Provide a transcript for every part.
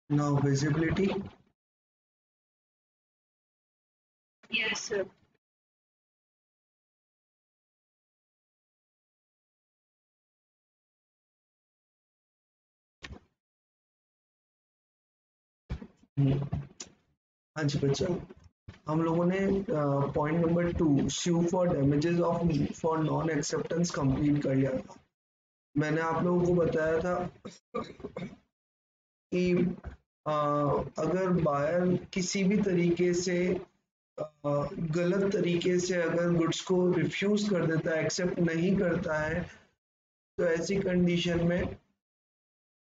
Now visibility. Yes, sir. हाँ जी बच्चा, हम लोगों ने point number 2 sue for damages of for non acceptance complete कर लिया था। मैंने आप लोगों को बताया था कि अगर बायर किसी भी तरीके से गलत तरीके से अगर गुड्स को रिफ्यूज कर देता है, एक्सेप्ट नहीं करता है, तो ऐसी कंडीशन में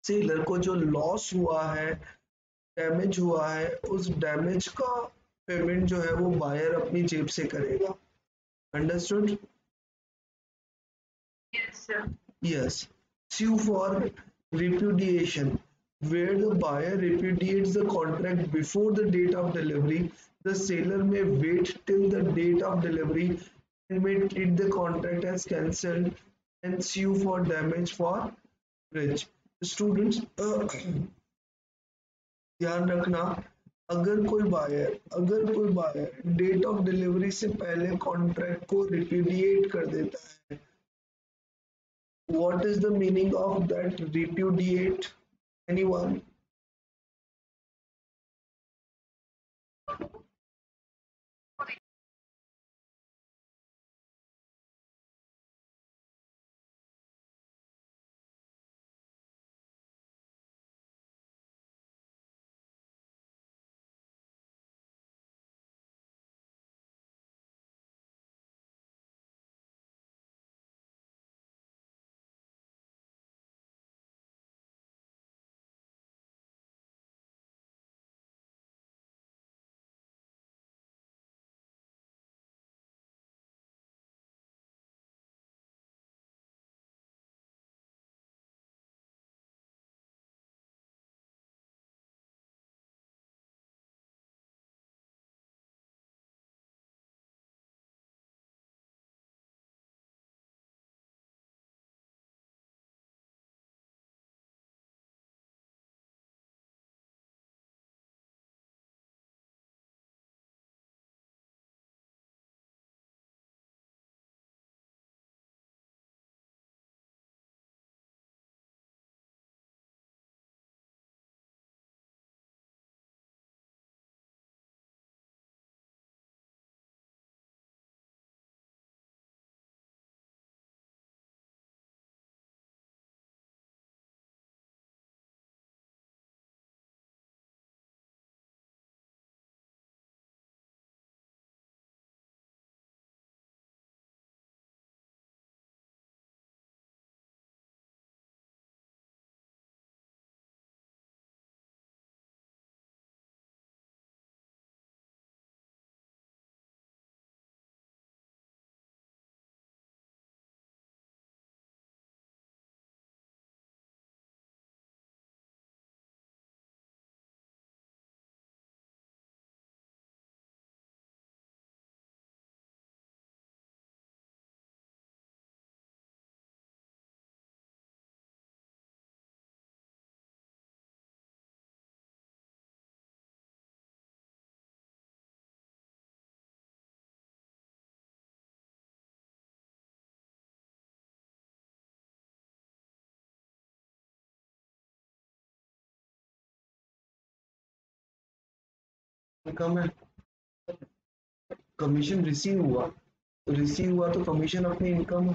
सेलर को जो लॉस हुआ है, डैमेज हुआ है, उस डैमेज का पेमेंट जो है वो बायर अपनी जेब से करेगा। Understood? Yes, sir. Yes. Sue for repudiation, where the buyer repudiates the contract before the date of delivery. The seller may wait till the date of delivery and may treat the contract as cancelled and sue for damage for breach. Students, ध्यान रखना, अगर कोई buyer date of delivery से पहले contract को रिप्यूडिएट कर देता है, what is the meaning of that repudiate? Anyone? Income है, कमीशन रिसीव हुआ तो कमीशन अपनी इनकम है।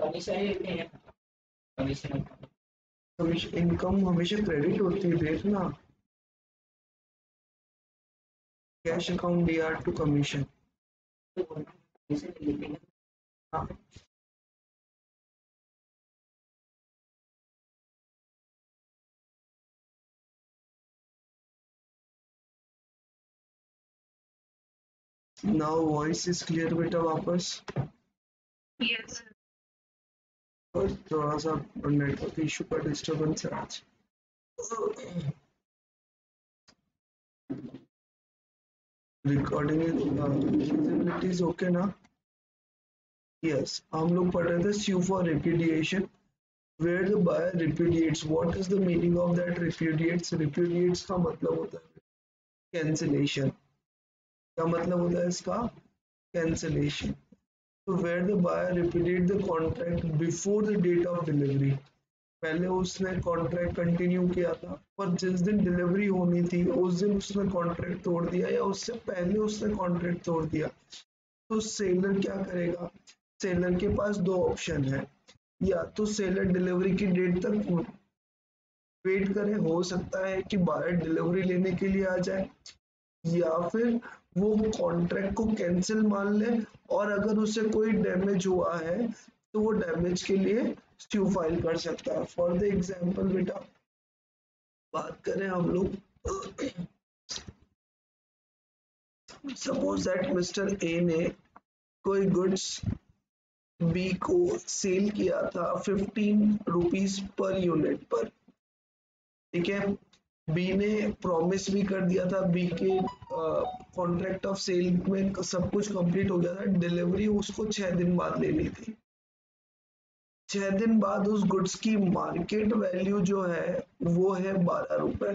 कमीशन इनकम हमेशा क्रेडिट होती है, देखना। Cash account DR to commission. Now voice is clear बेटा वापस? Yes, sir. और थोड़ा सा नेटवर्क इशू का डिस्टरबेंस है आज। रिकॉर्डिंग विजिबिलिटी इज ओके ना? यस, हम लोग पढ़ रहे थे sue for repudiation where the buyer repudiates. What is the meaning of that repudiates? Repudiates का मतलब होता है cancellation. क्या मतलब होता है इसका? Cancellation. So where the buyer repudiates the contract before the date of delivery. पहले उसने कॉन्ट्रैक्ट कंटिन्यू किया था पर जिस दिन डिलीवरी होनी थी उस दिन उसने कॉन्ट्रैक्ट तोड़ दिया या उससे पहले उसने कॉन्ट्रैक्ट तोड़ दिया, तो सेलर क्या करेगा? सेलर के पास दो ऑप्शन है, या तो सेलर डिलीवरी की डेट तक वेट करे, हो सकता है कि बायर डिलीवरी लेने के लिए आ जाए, या फिर वो कॉन्ट्रैक्ट को कैंसिल मान ले और अगर उसे कोई डैमेज हुआ है तो वो डैमेज के लिए स्यू फाइल कर सकता है। फॉर द एग्जाम्पल बेटा बात करें हम लोग, सपोज दैट मिस्टर ए ने कोई गुड्स बी को सेल किया था 15 रुपीज पर यूनिट पर, ठीक है। बी ने प्रॉमिस भी कर दिया था, बी के कॉन्ट्रैक्ट ऑफ सेल में सब कुछ कंप्लीट हो गया था, डिलीवरी उसको 6 दिन बाद लेनी थी। 6 दिन बाद उस गुड्स की मार्केट वैल्यू जो है वो है 12 रुपए,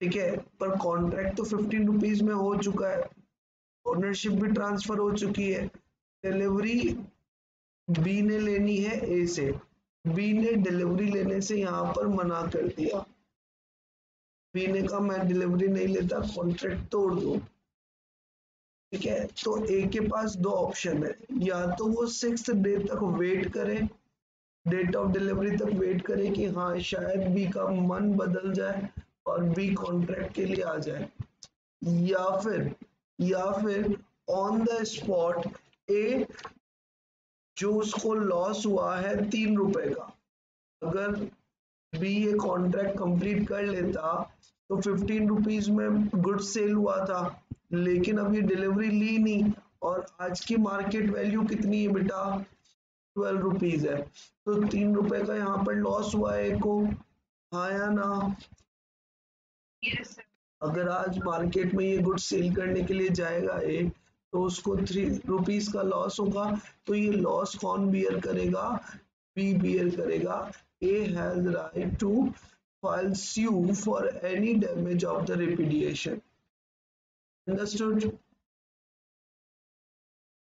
ठीक है। पर कॉन्ट्रैक्ट तो 15 रुपीज में हो चुका है, ओनरशिप भी ट्रांसफर हो चुकी है, डिलीवरी बी ने लेनी है ए से, बी ने डिलीवरी लेने से यहाँ पर मना कर दिया, बी ने कहा मैं डिलीवरी नहीं लेता, कॉन्ट्रैक्ट तोड़ दो, ठीक है। तो ए के पास दो ऑप्शन है, या तो वो 6th डे तक वेट करे, डेट ऑफ डिलीवरी तक वेट करे कि हाँ शायद बी का मन बदल जाए और बी कॉन्ट्रैक्ट के लिए आ जाए, या फिर ऑन द स्पॉट ए जो उसको लॉस हुआ है 3 रुपए का, अगर बी ये कॉन्ट्रैक्ट कंप्लीट कर लेता तो 15 रुपीज में गुड सेल हुआ था, लेकिन अब ये डिलीवरी ली नहीं और आज की मार्केट वैल्यू कितनी है बेटा? 12 रुपीज है, तो 3 रुपए का यहाँ पर लॉस हुआ है को, हाँ या ना? Yes, sir. अगर आज मार्केट में ये गुड्स सेल करने के लिए जाएगा ए तो उसको 3 रुपीज का लॉस होगा, तो ये लॉस कौन बियर करेगा? बी बियर करेगा। A has right to file sue for any damage of the repudiation. Understood?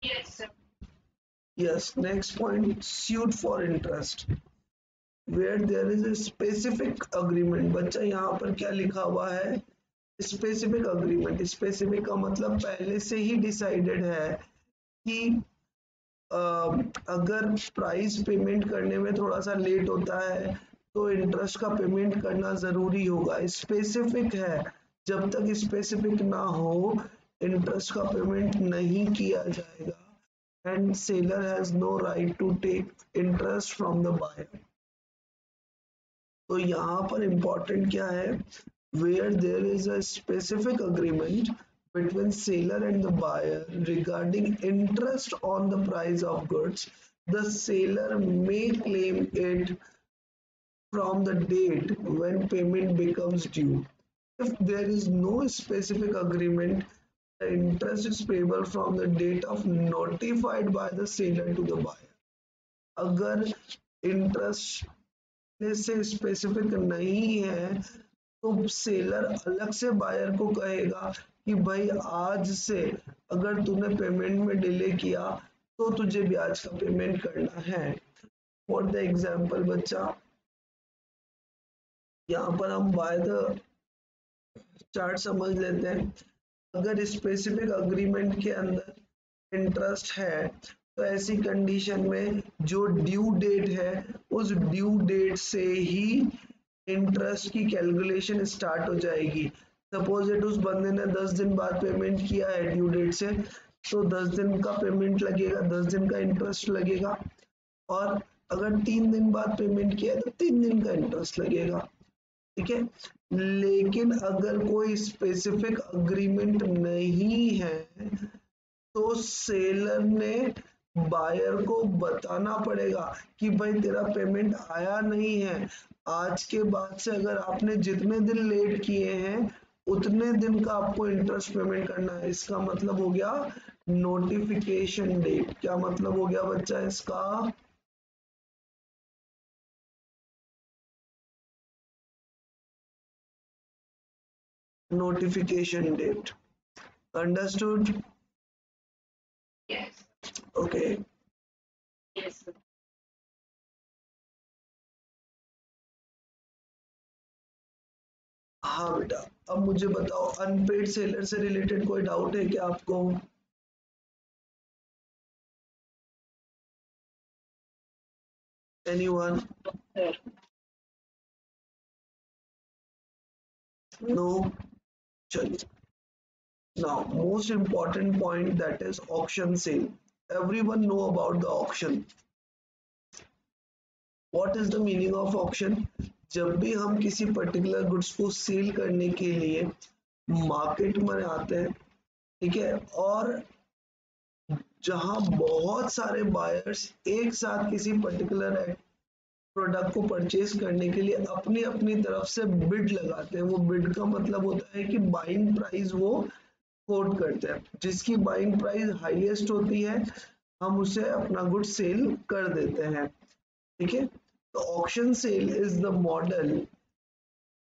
Yes, sir. Yes. Next point, sued for interest. Where there is a specific agreement. बच्चा यहाँ पर क्या लिखा हुआ है? Specific agreement. स्पेसिफिक का मतलब पहले से ही डिसाइडेड है कि अगर प्राइस पेमेंट करने में थोड़ा सा लेट होता है तो इंटरेस्ट का पेमेंट करना जरूरी होगा। स्पेसिफिक है, जब तक स्पेसिफिक ना हो इंटरेस्ट का पेमेंट नहीं किया जाएगा and seller has no right to take interest from the buyer. तो यहाँ पर इंपॉर्टेंट क्या है? where there is a specific agreement between seller and the buyer regarding interest on the price of goods, the seller may claim it from the date when payment becomes due. If there is no specific agreement, the interest is payable from the date of notified by the seller to the buyer. अगर interest से specific नहीं है तो seller अलग से buyer को कहेगा कि भाई आज से अगर तूने पेमेंट में डिले किया तो तुझे ब्याज का पेमेंट करना है। फॉर द एग्जाम्पल बच्चा यहाँ पर हम बाय द चार्ट समझ लेते हैं। अगर स्पेसिफिक अग्रीमेंट के अंदर इंटरेस्ट है तो ऐसी कंडीशन में जो ड्यू डेट है उस ड्यू डेट से ही इंटरेस्ट की कैलकुलेशन स्टार्ट हो जाएगी। सपोज इट उस बंदे ने 10 दिन बाद पेमेंट किया है ड्यू डेट से, तो 10 दिन का पेमेंट लगेगा, 10 दिन का इंटरेस्ट लगेगा, और अगर 3 दिन बाद पेमेंट किया तो 3 दिन का इंटरेस्ट लगेगा, ठीक है। लेकिन अगर कोई स्पेसिफिक अग्रीमेंट नहीं है तो सेलर ने बायर को बताना पड़ेगा कि भाई तेरा पेमेंट आया नहीं है, आज के बाद से अगर आपने जितने दिन लेट किए हैं उतने दिन का आपको इंटरेस्ट पेमेंट करना है। इसका मतलब हो गया नोटिफिकेशन डेट क्या मतलब हो गया बच्चा इसका? notification date. Understood? Yes. Okay. Yes, sir. हाँ बेटा, अब मुझे बताओ अनपेड सेलर से रिलेटेड कोई डाउट है क्या आपको? एनीवन? Sir. नो? चलिए, now most important point, that is auction sale. Everyone know about the auction. What is the meaning of auction? जब भी हम किसी पर्टिकुलर गुड्स को सेल करने के लिए मार्केट में आते हैं, ठीक है, और जहां बहुत सारे बायर्स एक साथ किसी पर्टिकुलर प्रोडक्ट को परचेज करने के लिए अपनी अपनी तरफ से बिड लगाते हैं। वो बिड का मतलब होता है कि बाइंग प्राइस वो कोट करते हैं, जिसकी बाइंग प्राइस हाईएस्ट होती है हम उसे अपना गुड सेल कर देते हैं, ठीक है। तो auction sale is the model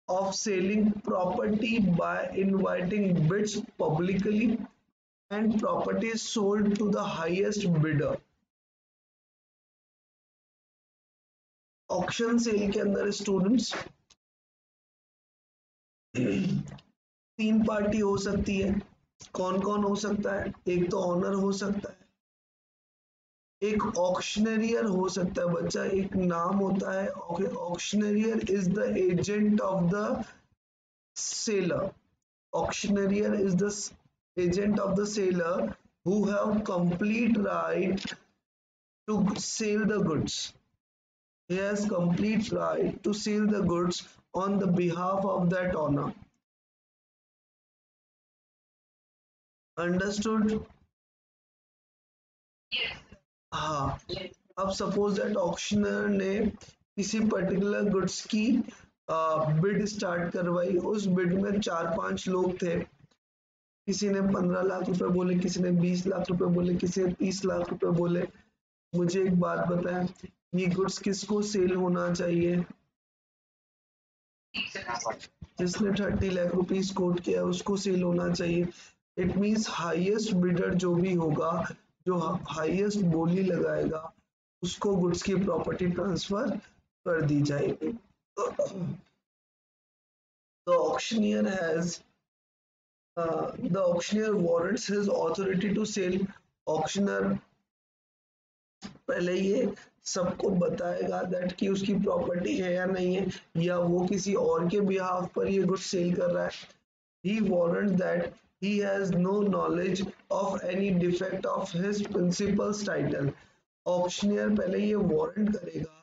of selling property by inviting bids publicly and property is sold to the highest bidder. Auction sale के अंदर स्टूडेंट्स तीन पार्टी हो सकती है। कौन कौन हो सकता है? एक तो ऑनर हो सकता है, एक ऑक्शनरियर हो सकता है बच्चा, एक नाम होता है auctioneer is the agent of the seller. Auctioneer is the agent of the seller who have complete right to sell the goods. He has complete right to sell the goods on the behalf of that owner. Understood? Yes. हाँ. Yes. अब suppose that auctioneer ने किसी particular goods की bid start करवाई, उस bid में 4-5 लोग थे, किसी ने 15 लाख रुपए बोले, किसी ने 20 लाख रुपए बोले, किसी ने 30 लाख रुपए बोले। मुझे एक बात बताएं, ये गुड्स किसको सेल होना चाहिए? जिसने 30 लाख रुपीस कोट किया उसको सेल होना चाहिए। इट मींस हाईएस्ट बिडर जो भी होगा, जो हाईएस्ट बोली लगाएगा, उसको गुड्स की प्रॉपर्टी ट्रांसफर कर दी जाएगी। The auctioneer has the auctioneer warrants his authority to sell. Auctioneer पहले ये सबको बताएगा दैट कि उसकी प्रॉपर्टी है या नहीं है, या वो किसी और के बिहाफ पर ये गुड्स सेल कर रहा है। He warrants that he has no knowledge of any defect of his principal's title. Auctioneer पहले ये वारंट करेगा,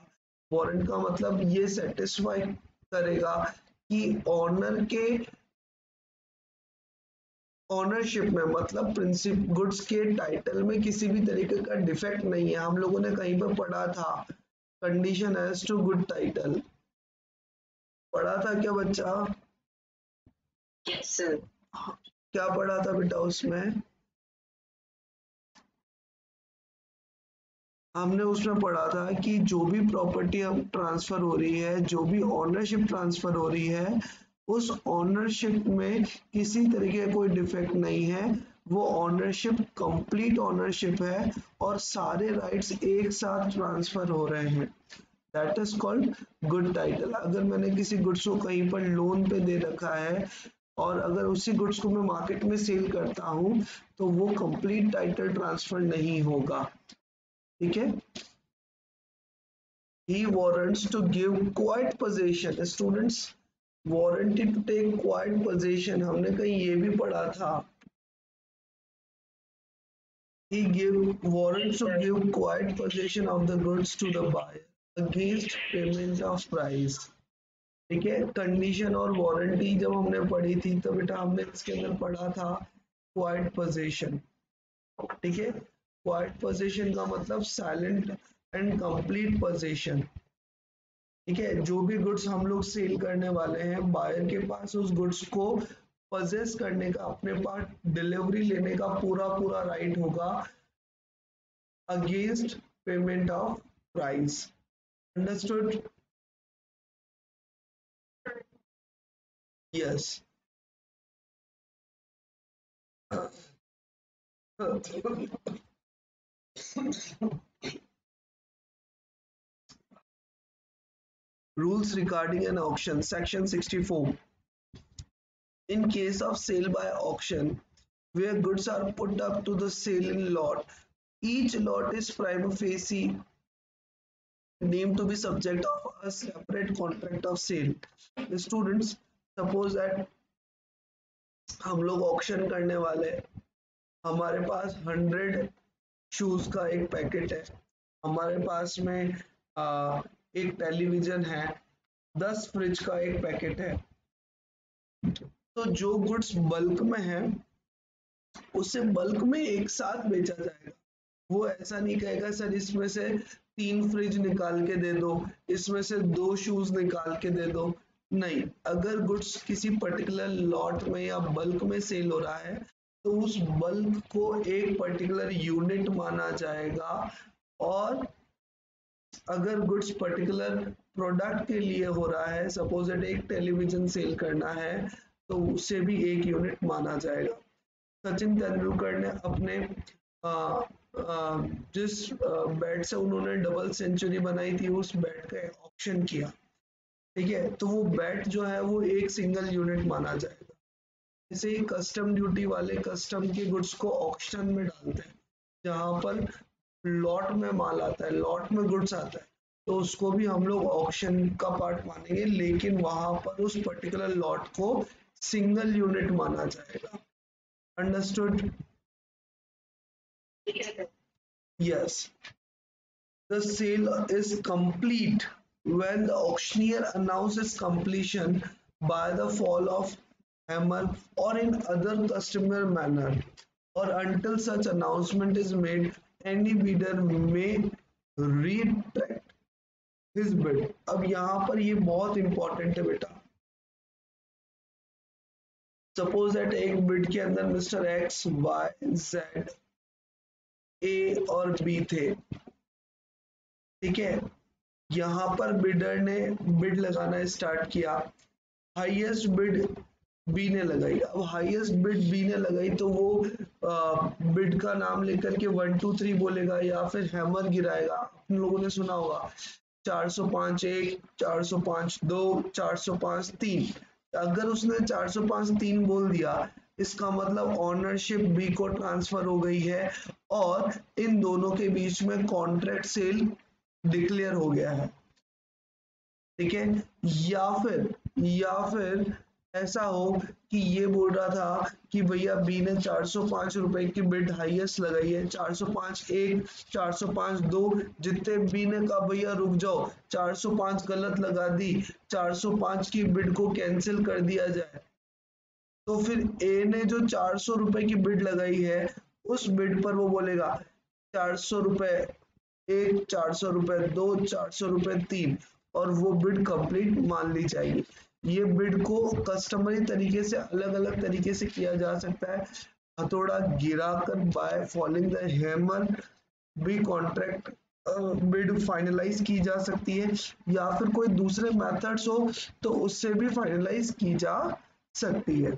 वारंट का मतलब ये सेटिस्फाई करेगा कि ऑनर के ऑनरशिप में, मतलब प्रिंसिप गुड्स के टाइटल में किसी भी तरीके का डिफेक्ट नहीं है। हम लोगों ने कहीं पर पढ़ा था condition as to good title, पढ़ा था क्या बच्चा? Yes, sir. क्या पढ़ा था बेटा उसमें? हमने उसमें पढ़ा था कि जो भी प्रॉपर्टी अब ट्रांसफर हो रही है, जो भी ऑनरशिप ट्रांसफर हो रही है, उस ऑनरशिप में किसी तरीके का कोई डिफेक्ट नहीं है, वो ऑनरशिप कंप्लीट ऑनरशिप है और सारे राइट्स एक साथ ट्रांसफर हो रहे हैं। That is called good title. अगर मैंने किसी गुड्स को कहीं पर लोन पे दे रखा है और अगर उसी गुड्स को मैं मार्केट में सेल करता हूं, तो वो कंप्लीट टाइटल ट्रांसफर नहीं होगा, ठीक है। He warrants to give quiet possession. Students, warranty to take quiet possession हमने कहीं ये भी पढ़ा था। He give warrants to give quiet possession of the goods to the buyer against payment of price. ठीक है, कंडीशन और वारंटी जब हमने पढ़ी थी तो बेटा हमने इसके अंदर पढ़ा था क्वाइट पोजीशन, ठीक है। क्वाइट पोजीशन का मतलब साइलेंट एंड कंप्लीट पोजीशन, ठीक है। जो भी गुड्स हम लोग सेल करने वाले हैं, बायर के पास उस गुड्स को पजेस करने का, अपने पास डिलीवरी लेने का पूरा पूरा राइट होगा against payment of price. Understood? Yes. Rules regarding an auction, section 64. In case of sale by auction, where goods are put up to the sale in lot, each lot is prima facie named to be subject of a separate contract of sale. The students, suppose that हम लोग auction करने वाले हैं, हमारे पास 100 shoes का एक packet है, हमारे पास में एक टेलीविजन है, 10 फ्रिज का एक पैकेट है। तो जो गुड्स बल्क में है उसे बल्क में एक साथ बेचा जाएगा। वो ऐसा नहीं कहेगा सर इसमें से 3 फ्रिज निकाल के दे दो, इसमें से 2 शूज निकाल के दे दो। नहीं, अगर गुड्स किसी पर्टिकुलर लॉट में या बल्क में सेल हो रहा है तो उस बल्क को एक पर्टिकुलर यूनिट माना जाएगा, और अगर गुड्स पर्टिकुलर प्रोडक्ट के लिए हो रहा है, सपोज दैट एक टेलीविजन सेल करना है, तो उसे भी एक यूनिट माना जाएगा। सचिन तेंदुलकर ने अपने आ, आ, जिस बैट से उन्होंने डबल सेंचुरी बनाई थी उस बैट का ऑक्शन किया, ठीक है, तो वो बैट जो है वो एक सिंगल यूनिट माना जाएगा। जैसे ही कस्टम ड्यूटी वाले कस्टम के गुड्स को ऑक्शन में डालते हैं, जहां पर लॉट में माल आता है, लॉट में गुड्स आता है, तो उसको भी हम लोग ऑक्शन का पार्ट मानेंगे, लेकिन वहां पर उस पर्टिकुलर लॉट को सिंगल यूनिट माना जाएगा। Understood? Yes. The sale is complete when the auctioneer announces completion by the fall of hammer or in other customary manner, or until such announcement is made, any bidder may retract his bid. अब यहाँ पर ये बहुत important है बेटा। Suppose that एक bid के अंदर mister X Y Z A और बी थे, ठीक है, यहाँ पर बिडर ने बिड लगाना स्टार्ट किया, हाईएस्ट बिड बी ने लगाई। अब हाईएस्ट बिड बी ने लगाई तो वो बिड का नाम लेकर के 1 2 3 बोलेगा या फिर हैमर गिराएगा। आप लोगों ने सुना होगा 405 1, 405 2, 405 3। अगर उसने 405 3 बोल दिया, इसका मतलब ऑनरशिप बी को ट्रांसफर हो गई है और इन दोनों के बीच में कॉन्ट्रैक्ट सेल डिक्लेयर हो गया है, ठीक है। या फिर ऐसा हो कि ये बोल रहा था कि भैया बी ने 405 रुपए की बिड हाईएस्ट लगाई है, 405 1, 405 2, जितने बी ने कहा भैया रुक जाओ 405 गलत लगा दी, 405 की बिड को कैंसिल कर दिया जाए, तो फिर ए ने जो 400 रुपए की बिड लगाई है उस बिड पर वो बोलेगा 400 रुपए 1, 400 रुपए 2, 400 रुपए 3, और वो बिड कंप्लीट मान ली जाएगी। ये बिड को कस्टमरी तरीके से अलग अलग तरीके से किया जा सकता है। हथौड़ा गिराकर बाय फॉलिंग द हैमर भी कॉन्ट्रैक्ट बिड फाइनलाइज की जा सकती है, या फिर कोई दूसरे मेथड्स हो तो उससे भी फाइनलाइज की जा सकती है।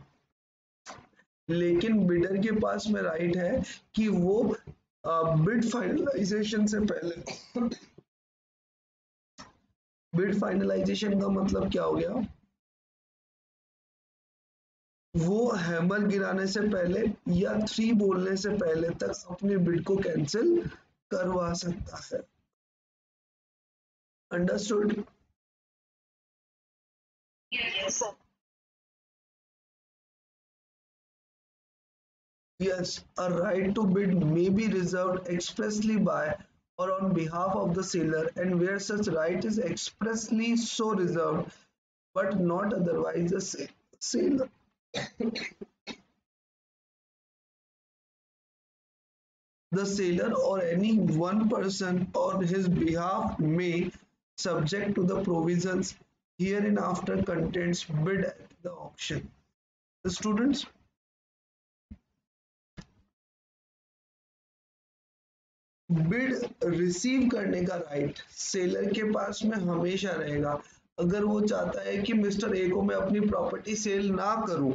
लेकिन बिडर के पास में राइट है कि वो बिड फाइनलाइजेशन से पहले बिड फाइनलाइजेशन का मतलब क्या हो गया, वो हैमर गिराने से पहले या 3 बोलने से पहले तक अपने बिड को कैंसिल करवा सकता है। Understood? Yes, sir. Yes, a right to bid may be reserved expressly by or on behalf of the seller, and where such right is expressly so reserved but not otherwise the seller the seller or any one person on his behalf may, subject to the provisions hereinafter contains, bid at the auction. Students, bid receive करने का right seller के पास में हमेशा रहेगा। अगर वो चाहता है कि मिस्टर ए को मैं अपनी प्रॉपर्टी सेल ना करूं,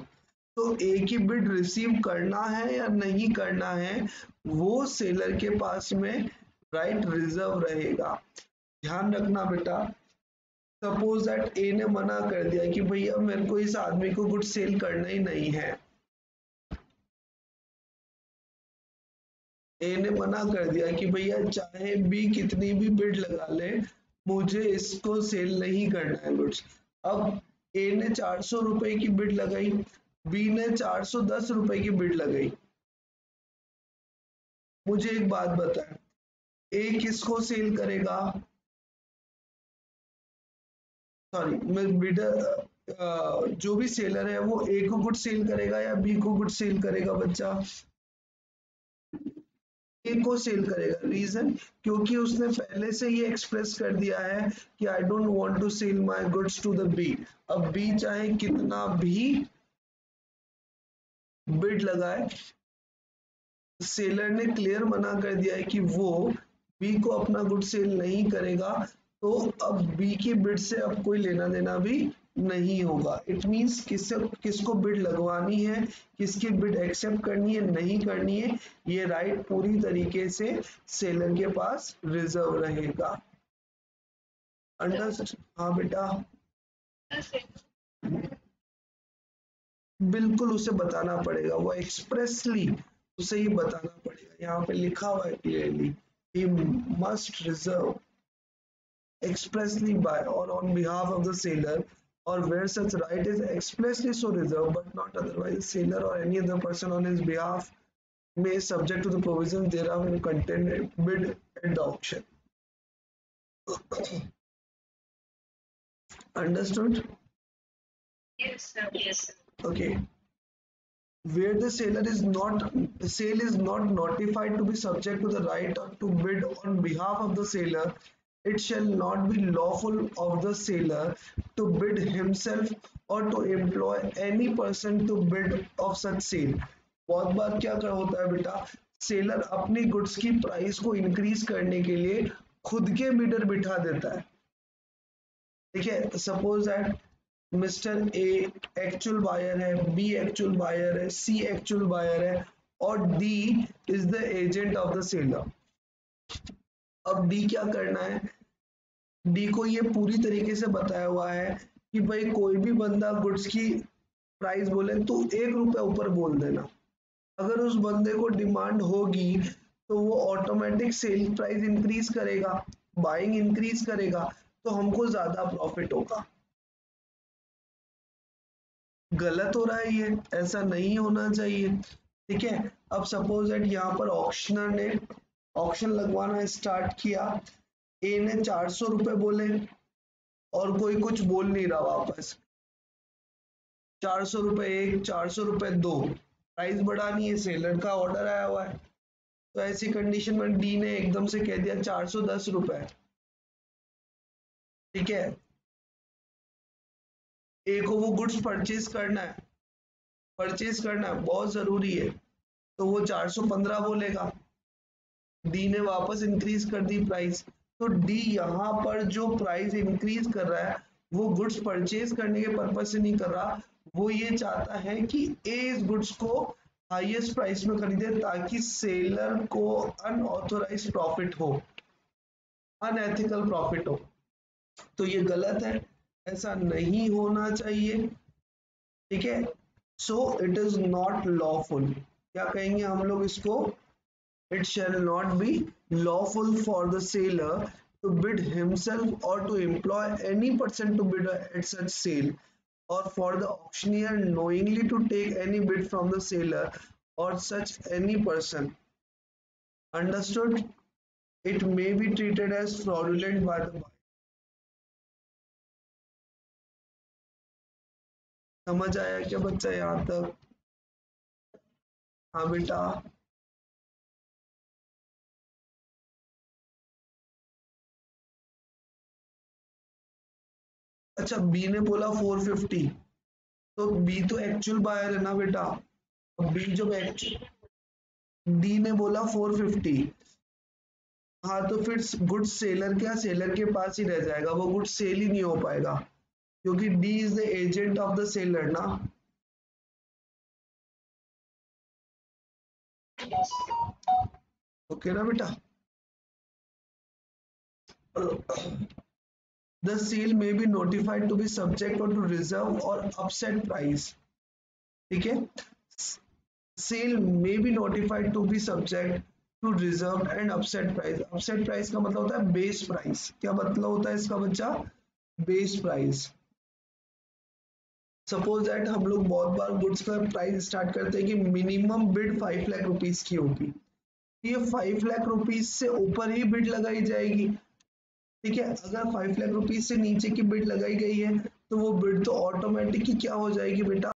तो ए की बिड रिसीव करना है या नहीं करना है, वो सेलर के पास में राइट रिजर्व रहेगा। ध्यान रखना बेटा, सपोज दैट ए ने मना कर दिया कि भैया मेरे को इस आदमी को गुड सेल करना ही नहीं है, ए ने मना कर दिया कि भैया चाहे बी कितनी भी बिड लगा ले, मुझे इसको सेल नहीं करना है गुड्स। अब ए ने 400 रुपए की बिड लगाई, बी ने 410 रुपए की बिड लगाई। मुझे एक बात बताएं, ए किसको सेल करेगा? सॉरी, मैं बिडर जो भी सेलर है वो ए को गुड सेल करेगा या बी को गुड सेल करेगा बच्चा? ए को सेल करेगा। रीजन, क्योंकि उसने पहले से ये एक्सप्रेस कर दिया है कि I don't want to sell my goods to the B. अब बी चाहे कितना भी बिड लगाए, सेलर ने क्लियर मना कर दिया है कि वो बी को अपना गुड सेल नहीं करेगा, तो अब बी की बिड से अब कोई लेना देना भी नहीं होगा। इट मींस किसको बिड लगवानी है, किसकी बिड एक्सेप्ट करनी है नहीं करनी है, ये राइट पूरी तरीके से सेलर के पास रिजर्व रहेगा। अंडर, हाँ बेटा, बिल्कुल उसे बताना पड़ेगा, वो एक्सप्रेसली उसे ये बताना पड़ेगा। यहाँ पे लिखा हुआ है clearly, he must reserve expressly by or on behalf of the seller, or where such right is expressly so reserved but not otherwise, seller or any other person on his behalf may subject to the provisions thereof in contained bid at the auction. Understood? Yes, sir. Yes, sir. Okay. Where the sale is not notified to be subject to the right or to bid on behalf of the seller, it shall not be lawful of the seller to bid himself or to employ any person to bid of such sale. बहुत बार क्या कर होता है बेटा, seller अपनी goods की price को increase करने के लिए खुद के बिडर बिठा देता है। ठीक है, suppose that mister A actual buyer है, बी एक्चुअल बायर है, सी एक्चुअल बायर है और D is the agent of the seller. अब डी क्या करना है, डी को ये पूरी तरीके से बताया हुआ है कि भाई कोई भी बंदा गुड्स की प्राइस बोले तो 1 रुपया ऊपर बोल देना। अगर उस बंदे को डिमांड होगी तो वो ऑटोमेटिक सेल प्राइस इंक्रीज करेगा, बाइंग इंक्रीज करेगा, तो हमको ज्यादा प्रॉफिट होगा। गलत हो रहा है ये, ऐसा नहीं होना चाहिए। ठीक है, अब सपोज दैट यहाँ पर ऑक्शनर ने ऑक्शन लगवाना स्टार्ट किया, ए ने 400 रुपए बोले और कोई कुछ बोल नहीं रहा वापस, 400 रुपए एक, 400 रुपए दो, प्राइस बढ़ानी है, सेलर का ऑर्डर आया हुआ है, तो ऐसी कंडीशन में डी ने एकदम से कह दिया 410 रुपए। ठीक है, ए को वो गुड्स परचेज करना है बहुत जरूरी है, तो वो 415 बोलेगा, डी ने वापस इंक्रीज कर दी प्राइस, तो डी यहाँ पर जो प्राइस इंक्रीज कर रहा है वो गुड्स परचेज करने के पर्पज से नहीं कर रहा, वो ये चाहता है कि ए इस गुड्स को हाईएस्ट प्राइस में खरीदे ताकि सेलर को अनऑथोराइज प्रॉफिट हो, अनएथिकल प्रॉफिट हो। तो ये गलत है, ऐसा नहीं होना चाहिए। ठीक है, so it is not lawful, क्या कहेंगे हम लोग इसको, it shall not be lawful for the seller to bid himself or to employ any person to bid at such sale, or for the auctioneer knowingly to take any bid from the seller or such any person. Understood? It may be treated as fraudulent by the buyer. समझ आया क्या बच्चा यहाँ तक? हाँ बेटा, अच्छा B ने बोला 450, तो बी तो एक्चुअल बायर है ना बेटा। बी जो डी ने बोला 450। हाँ तो फिर गुड्स सेलर क्या, सेलर के पास ही रह जाएगा, वो गुड्स सेल ही नहीं हो पाएगा क्योंकि D is the agent of the seller ना। ओके ना बेटा। The sale may be notified to be subject or to reserve or upset price। ठीक है, sale may be notified to be subject to reserve and upset price. Upset price का मतलब होता है base price. क्या मतलब होता है इसका बच्चा, बेस प्राइस। सपोज दैट हम लोग बहुत बार गुड्स का प्राइस स्टार्ट करते हैं कि मिनिमम बिड 5 लाख रुपीस की होगी, ये 5 लाख रुपीस से ऊपर ही बिड लगाई जाएगी। ठीक है, अगर 5 लाख रुपीस से नीचे की बिड लगाई गई है तो वो बिड तो ऑटोमेटिक ही क्या हो जाएगी बेटा,